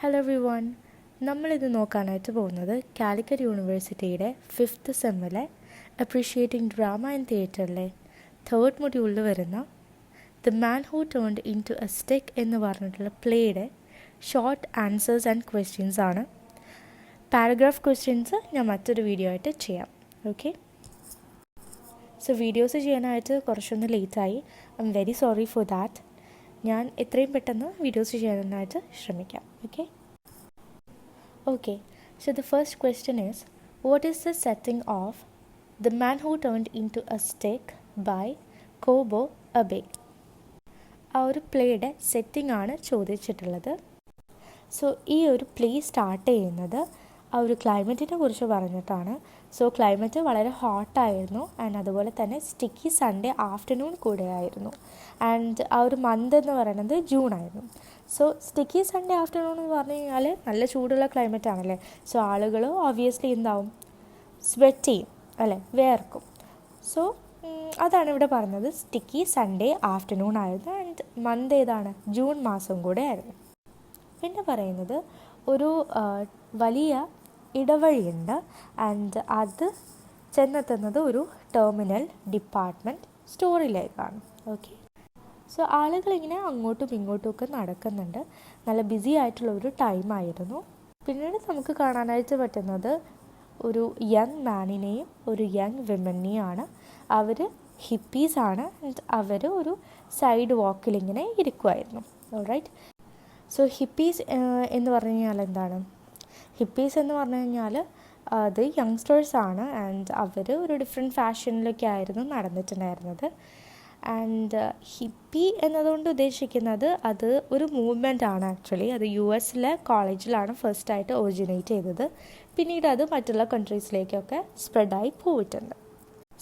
Hello every one. നമ്മളിത് നോക്കാനായിട്ട് പോകുന്നത് കാലിക്കറ്റ് യൂണിവേഴ്സിറ്റിയുടെ 5th സെമ്മിലെ അപ്രീഷിയേറ്റിംഗ് ഡ്രാമ ആൻഡ് തിയേറ്ററിലെ 3rd മൊഡ്യൂളിൽ വരുന്ന the man who turned in to a stick എന്ന് പറഞ്ഞിട്ടുള്ള പ്ലേയുടെ ഷോർട്ട് ആൻസേഴ്സ് ആൻഡ് ക്വസ്റ്റ്യൻസ് ആണ്. പാരഗ്രാഫ് ക്വസ്റ്റ്യൻസ് ഞാൻ മറ്റൊരു വീഡിയോ ആയിട്ട് ചെയ്യാം. ഓക്കെ, സോ വീഡിയോസ് ചെയ്യാനായിട്ട് കുറച്ചൊന്ന് ലേറ്റായി. I am very sorry for that. ഞാൻ എത്രയും പെട്ടെന്ന് വീഡിയോസ് ചെയ്യാനായിട്ട് ശ്രമിക്കാം. Okay, so the first question is, what is the setting of The Man Who Turned Into a Stick by Kobo Abe? ആ ഒരു പ്ലേയുടെ സെറ്റിംഗ് ആണ് ചോദിച്ചിട്ടുള്ളത്. സോ ഈ ഒരു പ്ലേ സ്റ്റാർട്ട് ചെയ്യുന്നത് ആ ഒരു ക്ലൈമറ്റിനെ കുറിച്ച് പറഞ്ഞിട്ടാണ്. സോ ക്ലൈമറ്റ് വളരെ ഹോട്ടായിരുന്നു ആൻഡ് അതുപോലെ തന്നെ സ്റ്റിക്കി സൺഡേ ആഫ്റ്റർനൂൺ കൂടെ ആയിരുന്നു. ആൻഡ് ആ ഒരു മന്ത് എന്ന് പറയുന്നത് ജൂൺ ആയിരുന്നു. സോ സ്റ്റിക്കി സൺഡേ ആഫ്റ്റർനൂൺ എന്ന് പറഞ്ഞു കഴിഞ്ഞാൽ നല്ല ചൂടുള്ള ക്ലൈമറ്റ് ആണല്ലേ. സോ ആളുകൾ ഓബ്വിയസ്ലി എന്താവും, സ്വെറ്റ് ചെയ്യും അല്ലേ, വേർക്കും. സോ അതാണ് ഇവിടെ പറഞ്ഞത്. സ്റ്റിക്കി സൺഡേ ആഫ്റ്റർനൂൺ ആയിരുന്നു ആൻഡ് മന്ത് ഏതാണ്, ജൂൺ മാസം കൂടെ ആയിരുന്നു. പിന്നെ പറയുന്നത് ഒരു വലിയ ഇടവഴിയുണ്ട് ആൻഡ് അത് ചെന്നെത്തുന്നത് ഒരു ടെർമിനൽ ഡിപ്പാർട്ട്മെൻറ്റ് സ്റ്റോറിലേക്കാണ്. ഓക്കെ, സോ ആളുകളിങ്ങനെ അങ്ങോട്ടും ഇങ്ങോട്ടും ഒക്കെ നടക്കുന്നുണ്ട്. നല്ല ബിസി ആയിട്ടുള്ള ഒരു ടൈമായിരുന്നു. പിന്നീട് നമുക്ക് കാണാനായിട്ട് പറ്റുന്നത് ഒരു യങ് മാനിനെയും ഒരു യങ് വിമനെയാണ്. അവർ ഹിപ്പീസാണ് ആൻഡ് അവർ ഒരു സൈഡ് വാക്കിലിങ്ങനെ ഇരിക്കുമായിരുന്നു. ഓൾറൈറ്റ്, സോ ഹിപ്പീസ് എന്ന് പറഞ്ഞു കഴിഞ്ഞാൽ എന്താണ്? ഹിപ്പീസ് എന്ന് പറഞ്ഞു കഴിഞ്ഞാൽ അത് യങ്സ്റ്റേഴ്സാണ് ആൻഡ് അവർ ഒരു ഡിഫറെൻറ്റ് ഫാഷനിലൊക്കെ ആയിരുന്നു നടന്നിട്ടുണ്ടായിരുന്നത്. ആൻഡ് ഹിപ്പി എന്നതുകൊണ്ട് ഉദ്ദേശിക്കുന്നത് അത് ഒരു മൂവ്മെൻ്റ് ആണ്. ആക്ച്വലി അത് US കോളേജിലാണ് ഫസ്റ്റായിട്ട് ഒറിജിനേറ്റ് ചെയ്തത്. പിന്നീട് അത് മറ്റുള്ള കൺട്രീസിലേക്കൊക്കെ സ്പ്രെഡായി പോയിട്ടുണ്ട്.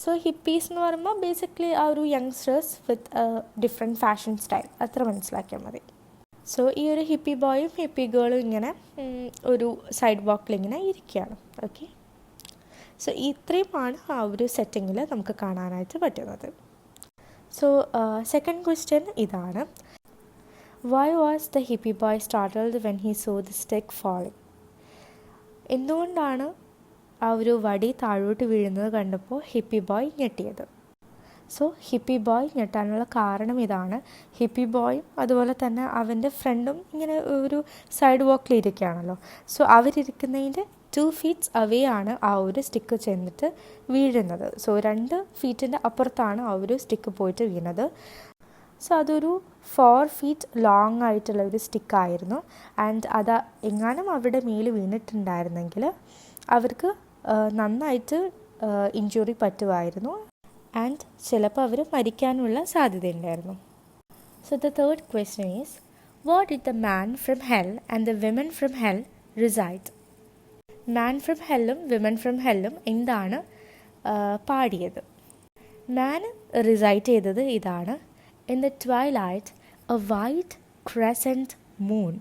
സോ ഹിപ്പീസ് എന്ന് പറയുമ്പോൾ ബേസിക്കലി ആ ഒരു youngsters with different fashion style, അത്ര മനസ്സിലാക്കിയാൽ മതി. സോ ഈ ഒരു ഹിപ്പി ബോയും ഹിപ്പി ഗേളും ഇങ്ങനെ ഒരു സൈഡ് വാക്കിലിങ്ങനെ ഇരിക്കുകയാണ്. ഓക്കെ, സോ ഇത്രയുമാണ് ആ ഒരു സെറ്റിങ്ങിൽ നമുക്ക് കാണാനായിട്ട് പറ്റുന്നത്. സോ സെക്കൻഡ് ക്വസ്റ്റ്യൻ ഇതാണ്, why was the hippie boy startled when he saw the stick falling? എന്തുകൊണ്ടാണ് ആ ഒരു വടി താഴോട്ട് വീഴുന്നത് കണ്ടപ്പോൾ ഹിപ്പി ബോയ് ഞെട്ടിയത്? സോ ഹിപ്പി ബോയ് ഞെട്ടാനുള്ള കാരണം ഇതാണ്. ഹിപ്പി ബോയും അതുപോലെ തന്നെ അവൻ്റെ ഫ്രണ്ടും ഇങ്ങനെ ഒരു സൈഡ് വാക്കിലിരിക്കുകയാണല്ലോ. സോ അവരിരിക്കുന്നതിൻ്റെ 2 feet അവേ ആണ് ആ ഒരു സ്റ്റിക്ക് ചെന്നിട്ട് വീഴുന്നത്. സോ 2 feet അപ്പുറത്താണ് ആ ഒരു സ്റ്റിക്ക് പോയിട്ട് വീണത്. സോ അതൊരു 4 feet ലോങ് ആയിട്ടുള്ള ഒരു സ്റ്റിക്കായിരുന്നു. ആൻഡ് അത് എങ്ങാനും അവിടെ മേൽ വീണിട്ടുണ്ടായിരുന്നെങ്കിൽ അവർക്ക് നന്നായിട്ട് ഇഞ്ചുറി പറ്റുമായിരുന്നു ആൻഡ് ചിലപ്പോൾ അവർ മരിക്കാനുള്ള സാധ്യതയുണ്ടായിരുന്നു. So the third question is, what did the man from hell and the women from hell recite? Man from ഹെല്ലും വിമൻ ഫ്രം ഹെല്ലും എന്താണ് പാടിയത്? മാൻ റിസൈറ്റ് ചെയ്തത് ഇതാണ്, in the twilight a white crescent moon,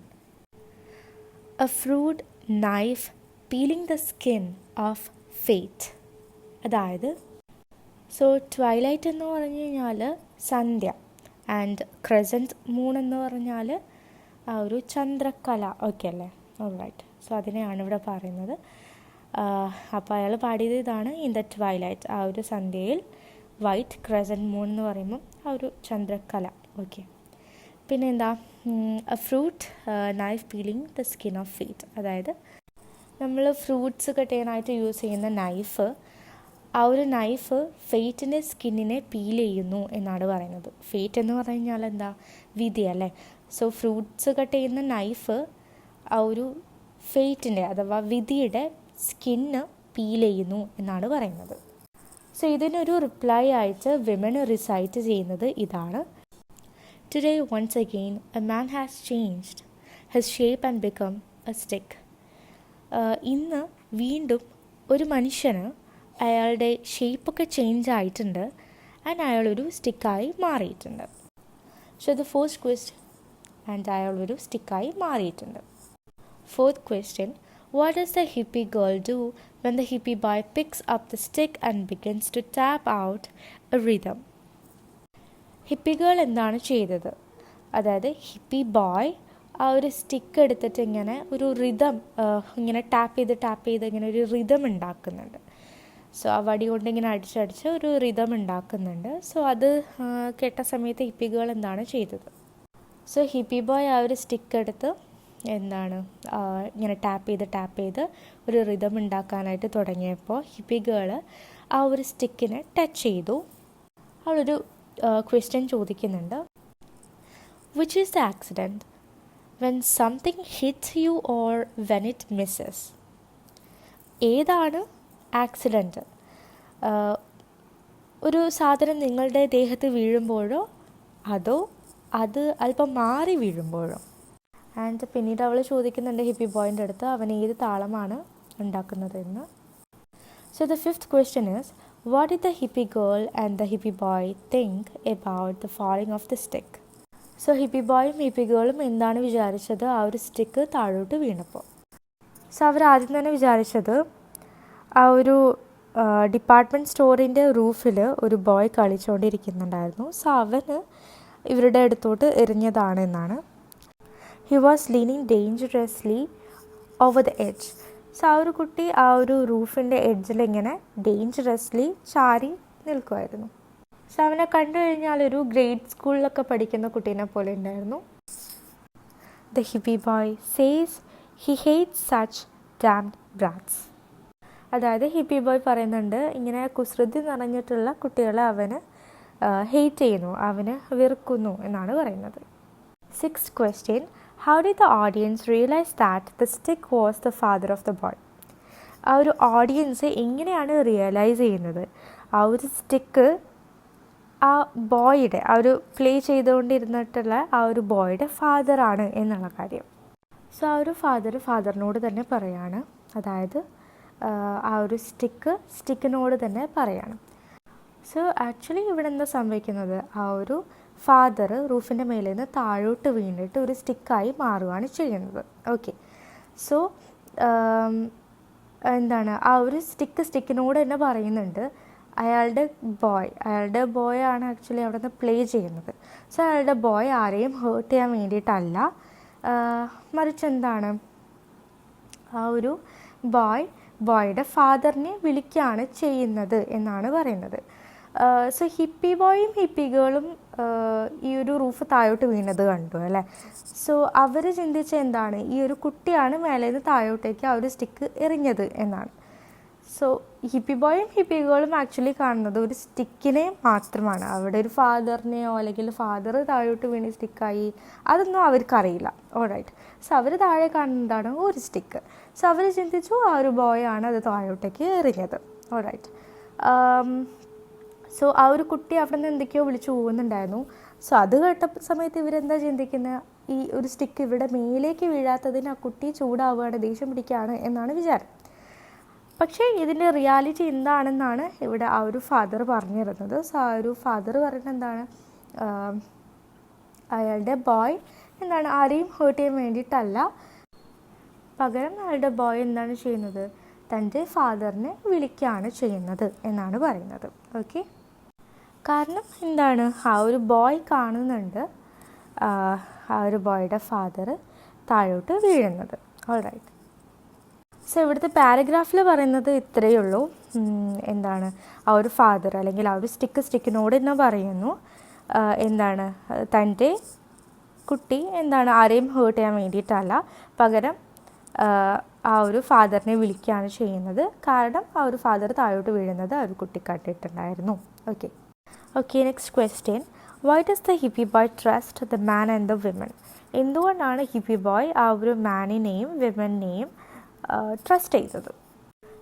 a fruit knife peeling the skin of fate. അതായത് so twilight എന്ന് പറഞ്ഞു കഴിഞ്ഞാൽ സന്ധ്യ ആൻഡ് ക്രസൻറ്റ് മൂൺ എന്ന് പറഞ്ഞാൽ ആ ഒരു ചന്ദ്രക്കല. ഓക്കെ അല്ലേ? ഓൾറൈറ്റ്, സോ അതിനെയാണ് ഇവിടെ പറയുന്നത്. അപ്പോൾ അയാൾ പാടിയത് ഇതാണ്, ഇൻ ദ ട്വൈലൈറ്റ്, ആ ഒരു സന്ധ്യയിൽ, വൈറ്റ് ക്രസൻറ്റ് മൂൺ എന്ന് പറയുമ്പം ആ ഒരു ചന്ദ്രക്കല. ഓക്കെ, പിന്നെ എന്താ, A fruit knife peeling the skin of fate. അതായത് നമ്മൾ ഫ്രൂട്ട്സ് കട്ട് ചെയ്യാനായിട്ട് യൂസ് ചെയ്യുന്ന നൈഫ്, ആ ഒരു നൈഫ് ഫേറ്റിൻ്റെ സ്കിന്നിനെ പീൽ ചെയ്യുന്നു എന്നാണ് പറയുന്നത്. ഫേറ്റ് എന്ന് പറഞ്ഞു കഴിഞ്ഞാൽ എന്താ, വിധി അല്ലേ. സോ ഫ്രൂട്ട്സ് കട്ട് ചെയ്യുന്ന നൈഫ് ആ ഒരു ഫേറ്റിൻ്റെ അഥവാ വിധിയുടെ സ്കിന്ന് പീൽ ചെയ്യുന്നു എന്നാണ് പറയുന്നത്. സോ ഇതിനൊരു റിപ്ലൈ ആയിട്ട് വിമൻ റിസൈറ്റ് ചെയ്യുന്നത് ഇതാണ്, today once again a man has changed his shape and become a stick. ഇന്ന് വീണ്ടും ഒരു മനുഷ്യന് അയാളുടെ ഷേപ്പൊക്കെ ചേഞ്ച് ആയിട്ടുണ്ട് ആൻഡ് അയാളൊരു സ്റ്റിക്കായി മാറിയിട്ടുണ്ട്. So the first question, and അയാളൊരു സ്റ്റിക്കായി മാറിയിട്ടുണ്ട്. Fourth question, what does the hippie girl do when the hippie boy picks up the stick and begins to tap out a rhythm? Hippie girl എന്താണ് ചെയ്തത്? അതായത് hippie boy ആ ഒരു stick എടുത്തിട്ട് ഇങ്ങനെ ഒരു റിതം ഇങ്ങനെ ടാപ്പ് ചെയ്ത് ഇങ്ങനെ ഒരു റിതം ഉണ്ടാക്കുന്നുണ്ട്. സോ ആ വടി കൊണ്ട് ഇങ്ങനെ അടിച്ചടിച്ച് ഒരു റിതം ഉണ്ടാക്കുന്നുണ്ട്. സോ അത് കേട്ട സമയത്ത് ഹിപ്പി ഗേൾ എന്താണ് ചെയ്തത്? സോ ഹിപ്പി ബോയ് ആ ഒരു സ്റ്റിക്ക് എടുത്ത് എന്താണ് ഇങ്ങനെ ടാപ്പ് ചെയ്ത് ഒരു റിതം ഉണ്ടാക്കാനായിട്ട് തുടങ്ങിയപ്പോൾ ഹിപ്പി ഗേൾ ആ ഒരു സ്റ്റിക്കിനെ ടച്ച് ചെയ്തു. അവളൊരു ക്വസ്റ്റ്യൻ ചോദിക്കുന്നുണ്ട്. Which is the accident? When something hits you or when it misses? ഏതാണ് ആക്സിഡൻറ്റ്? ഒരു സാധനം നിങ്ങളുടെ ദേഹത്ത് വീഴുമ്പോഴോ അതോ അത് അല്പം മാറി വീഴുമ്പോഴോ? ആൻഡ് പിന്നീട് അവൾ ചോദിക്കുന്നുണ്ട് ഹിപ്പി ബോയിൻ്റെ അടുത്ത് അവൻ ഏത് താളമാണ് ഉണ്ടാക്കുന്നതെന്ന്. So the fifth question is, what did the hippie girl and the hippie boy think about the falling of the stick? So hippie ബോയും ഹിപ്പി ഗേളും എന്താണ് വിചാരിച്ചത് ആ ഒരു സ്റ്റിക്ക് താഴോട്ട് വീണപ്പോൾ? സോ അവർ ആദ്യം തന്നെ വിചാരിച്ചത് ആ ഒരു ഡിപ്പാർട്ട്മെൻറ്റ് സ്റ്റോറിൻ്റെ റൂഫിൽ ഒരു ബോയ് കളിച്ചുകൊണ്ടിരിക്കുന്നുണ്ടായിരുന്നു. സോ അവന് ഇവരുടെ അടുത്തോട്ട് എറിഞ്ഞതാണെന്നാണ്. He was leaning dangerously over the edge. So ആ ഒരു കുട്ടി ആ ഒരു റൂഫിൻ്റെ എഡ്ജിലിങ്ങനെ ഡേഞ്ചറസ്ലി ചാരി നിൽക്കുമായിരുന്നു. സോ അവനെ കണ്ടു കഴിഞ്ഞാൽ ഒരു ഗ്രേഡ് സ്കൂളിലൊക്കെ പഠിക്കുന്ന കുട്ടീനെ പോലെ ഉണ്ടായിരുന്നു. The hippie boy says he hates such damned brats. അതായത് ഹിപ്പി ബോയ് പറയുന്നുണ്ട് ഇങ്ങനെ കുസൃതി നിറഞ്ഞിട്ടുള്ള കുട്ടികളെ അവന് ഹെയ്റ്റ് ചെയ്യുന്നു, അവന് വെറുക്കുന്നു എന്നാണ് പറയുന്നത്. Sixth question, how did the audience realise that the stick was the father of the boy? ആ ഒരു ഓഡിയൻസ് എങ്ങനെയാണ് റിയലൈസ് ചെയ്യുന്നത് ആ ഒരു സ്റ്റിക്ക് ആ ബോയുടെ ആ ഒരു പ്ലേ ചെയ്തുകൊണ്ടിരുന്നിട്ടുള്ള ആ ഒരു ബോയുടെ ഫാദറാണ് എന്നുള്ള കാര്യം? സോ ആ ഒരു ഫാദറിനോട് തന്നെ പറയാണ്, അതായത് ആ ഒരു സ്റ്റിക്കിനോട് തന്നെ പറയാണ്. സോ ആക്ച്വലി ഇവിടെ എന്താ സംഭവിക്കുന്നത്, ആ ഒരു ഫാദർ റൂഫിൻ്റെ മേലിൽ നിന്ന് താഴോട്ട് വീണിട്ട് ഒരു സ്റ്റിക്കായി മാറുകയാണ് ചെയ്യുന്നത്. ഓക്കെ, സോ എന്താണ് ആ ഒരു സ്റ്റിക്കിനോട് തന്നെ പറയുന്നുണ്ട് അയാളുടെ ബോയ് ആണ് ആക്ച്വലി അവിടെ നിന്ന് പ്ലേ ചെയ്യുന്നത്. സോ അയാളുടെ ബോയ് ആരെയും ഹേർട്ട് ചെയ്യാൻ വേണ്ടിയിട്ടല്ല, മറിച്ച് എന്താണ് ആ ഒരു ബോയുടെ ഫാദറിനെ വിളിക്കുകയാണ് ചെയ്യുന്നത് എന്നാണ് പറയുന്നത്. സോ ഹിപ്പി ബോയും ഹിപ്പി ഗേളും ഈ ഒരു റൂഫ് താഴോട്ട് വീണത് കണ്ടു അല്ലേ. സോ അവർ ചിന്തിച്ച എന്താണ്, ഈ ഒരു കുട്ടിയാണ് മേലെ നിന്ന് താഴോട്ടേക്ക് ആ ഒരു സ്റ്റിക്ക് എറിഞ്ഞത് എന്നാണ്. സോ ഹിപ്പി ബോയും ഹിപ്പി ഗേളും ആക്ച്വലി കാണുന്നത് ഒരു സ്റ്റിക്കിനെ മാത്രമാണ്. അവിടെ ഒരു ഫാദറിനെയോ അല്ലെങ്കിൽ ഫാദർ താഴോട്ട് വീണ സ്റ്റിക്കായി അതൊന്നും അവർക്കറിയില്ല. ഓൾറൈറ്റ്, സോ അവർ താഴെ കാണുന്നതാണ് ഒരു സ്റ്റിക്ക്. സോ അവർ ചിന്തിച്ചു ആ ഒരു ബോയാണ് അത് താഴോട്ടേക്ക് എറിഞ്ഞത്. ഓൾറൈറ്റ്, സോ ആ ഒരു കുട്ടി അവിടെ നിന്ന് എന്തൊക്കെയോ വിളിച്ചു പോകുന്നുണ്ടായിരുന്നു. സോ അത് കേട്ട സമയത്ത് ഇവരെന്താ ചിന്തിക്കുന്നത്, ഈ ഒരു സ്റ്റിക്ക് ഇവിടെ മേലേക്ക് വീഴാത്തതിന് ആ കുട്ടി ചൂടാവുകയാണ്, ദേഷ്യം പിടിക്കുകയാണ് എന്നാണ് വിചാരം. പക്ഷേ ഇതിൻ്റെ റിയാലിറ്റി എന്താണെന്നാണ് ഇവിടെ ആ ഒരു ഫാദർ പറഞ്ഞിരുന്നത്. സോ ആ ഒരു ഫാദർ പറയുന്നത് എന്താണ്, അയാളുടെ ബോയ് എന്താണ് ആരെയും ഹേർട്ട് ചെയ്യാൻ വേണ്ടിയിട്ടല്ല, പകരം അയാളുടെ ബോയ് എന്താണ് ചെയ്യുന്നത്, തൻ്റെ ഫാദറിനെ വിളിക്കുകയാണ് ചെയ്യുന്നത് എന്നാണ് പറയുന്നത്. ഓക്കെ, കാരണം എന്താണ് ആ ഒരു ബോയ് കാണുന്നുണ്ട് ആ ഒരു ബോയുടെ ഫാദർ താഴോട്ട് വീഴുന്നത്. ഓൾറൈറ്റ്, സോ ഇവിടുത്തെ പാരഗ്രാഫിൽ പറയുന്നത് ഇത്രയേ ഉള്ളൂ. എന്താണ് ആ ഒരു ഫാദർ അല്ലെങ്കിൽ ആ ഒരു സ്റ്റിക്കിനോട് എന്ന് പറയുന്നു എന്താണ് തൻ്റെ കുട്ടി എന്താണ് ആരെയും ഹേർട്ട് ചെയ്യാൻ വേണ്ടിയിട്ടല്ല, പകരം ആ ഒരു ഫാദറിനെ വിളിക്കുകയാണ് ചെയ്യുന്നത്. കാരണം ആ ഒരു ഫാദർ താഴോട്ട് വീഴുന്നത് ആ ഒരു കുട്ടി കണ്ടിട്ടുണ്ടായിരുന്നു. Okay, next question, why does the hippie boy trust the man and the women? എന്തുകൊണ്ടാണ് ഹിപ്പി ബോയ് ആ ഒരു മാനിനെയും വിമനെയും ട്രസ്റ്റ് ചെയ്തത്?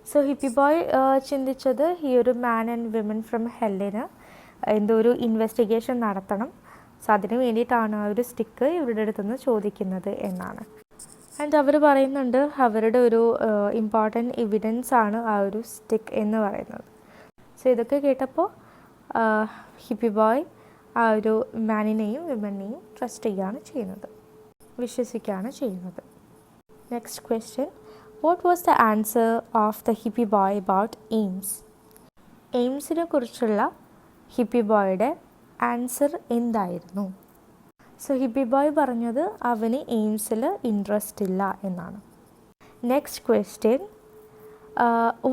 സോ ഹിപ്പി ബോയ് ചിന്തിച്ചത് ഈ ഒരു മാൻ ആൻഡ് വിമൻ ഫ്രം ഹെല്ലിന് എന്തോ ഒരു ഇൻവെസ്റ്റിഗേഷൻ നടത്തണം. സോ അതിന് വേണ്ടിയിട്ടാണ് ആ ഒരു സ്റ്റിക്ക് ഇവരുടെ അടുത്തുനിന്ന് ചോദിക്കുന്നത് എന്നാണ്. ആൻഡ് അവർ പറയുന്നുണ്ട് അവരുടെ ഒരു ഇമ്പോർട്ടൻറ്റ് എവിഡൻസ് ആണ് ആ ഒരു സ്റ്റിക്ക് എന്ന് പറയുന്നത്. സോ ഇതൊക്കെ കേട്ടപ്പോൾ ഹിപ്പി ബോയ് ആ ഒരു മാനിനെയും വിമനെയും ട്രസ്റ്റ് ചെയ്യുകയാണ് ചെയ്യുന്നത്, വിശ്വസിക്കുകയാണ് ചെയ്യുന്നത്. Next question, what was the answer of the hippie boy about aims? എയിംസിനെ കുറിച്ചുള്ള ഹിപ്പി ബോയുടെ ആൻസർ എന്തായിരുന്നു? സോ ഹിപ്പി ബോയ് പറഞ്ഞത് അവന് എയിംസിൽ ഇൻട്രസ്റ്റ് ഇല്ല എന്നാണ്. Next question,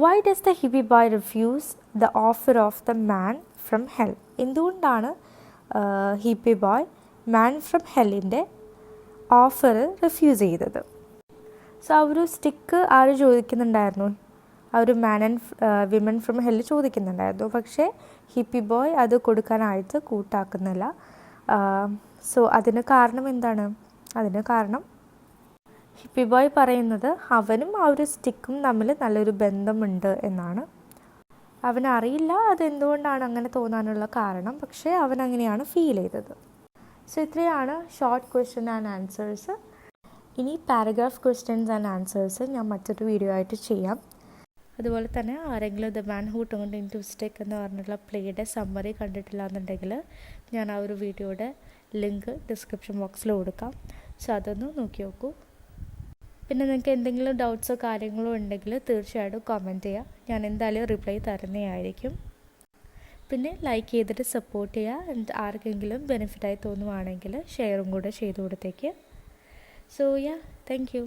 why does the hippie boy refuse the offer of the man from hell? എന്തുകൊണ്ടാണ് ഹിപ്പി ബോയ് മാൻ ഫ്രം ഹെല്ലിൻ്റെ ഓഫർ റിഫ്യൂസ് ചെയ്തത്? സോ ആ ഒരു സ്റ്റിക്ക് ആര് ചോദിക്കുന്നുണ്ടായിരുന്നു? ആ ഒരു man and women from hell ചോദിക്കുന്നുണ്ടായിരുന്നു. പക്ഷേ ഹിപ്പി ബോയ് അത് കൊടുക്കാനായിട്ട് കൂട്ടാക്കുന്നില്ല. സോ അതിന് കാരണം എന്താണ്? അതിന് കാരണം ഹിപ്പി ബോയ് പറയുന്നത് അവനും ആ ഒരു സ്റ്റിക്കും തമ്മിൽ നല്ലൊരു ബന്ധമുണ്ട് എന്നാണ്. അവനറിയില്ല അതെന്തുകൊണ്ടാണ് അങ്ങനെ തോന്നാനുള്ള കാരണം, പക്ഷേ അവൻ അങ്ങനെയാണ് ഫീൽ ചെയ്തത്. സോ ഇത്രയാണ് ഷോർട്ട് ക്വസ്റ്റ്യൻ ആൻഡ് ആൻസേഴ്സ്. ഇനി പാരഗ്രാഫ് ക്വസ്റ്റ്യൻസ് ആൻഡ് ആൻസേഴ്സ് ഞാൻ മറ്റൊരു വീഡിയോ ആയിട്ട് ചെയ്യാം. അതുപോലെ തന്നെ ആരെങ്കിലും the man who turned into stick എന്ന് പറഞ്ഞിട്ടുള്ള പ്ലേയുടെ സമ്മറി കണ്ടിട്ടില്ല എന്നുണ്ടെങ്കിൽ ഞാൻ ആ ഒരു വീഡിയോയുടെ ലിങ്ക് ഡിസ്ക്രിപ്ഷൻ ബോക്സിൽ കൊടുക്കാം. സോ അതൊന്ന് നോക്കി നോക്കൂ. പിന്നെ നിങ്ങൾക്ക് എന്തെങ്കിലും ഡൗട്ട്സോ കാര്യങ്ങളോ ഉണ്ടെങ്കിൽ തീർച്ചയായിട്ടും കമൻറ്റ് ചെയ്യുക. ഞാൻ എന്തായാലും റിപ്ലൈ തരുന്നതായിരിക്കും. പിന്നെ ലൈക്ക് ചെയ്തിട്ട് സപ്പോർട്ട് ചെയ്യുക. ആൻഡ് ആർക്കെങ്കിലും ബെനിഫിറ്റായി തോന്നുവാണെങ്കിൽ ഷെയറും കൂടെ ചെയ്ത് കൊടുത്തേക്ക്. So yeah, thank you.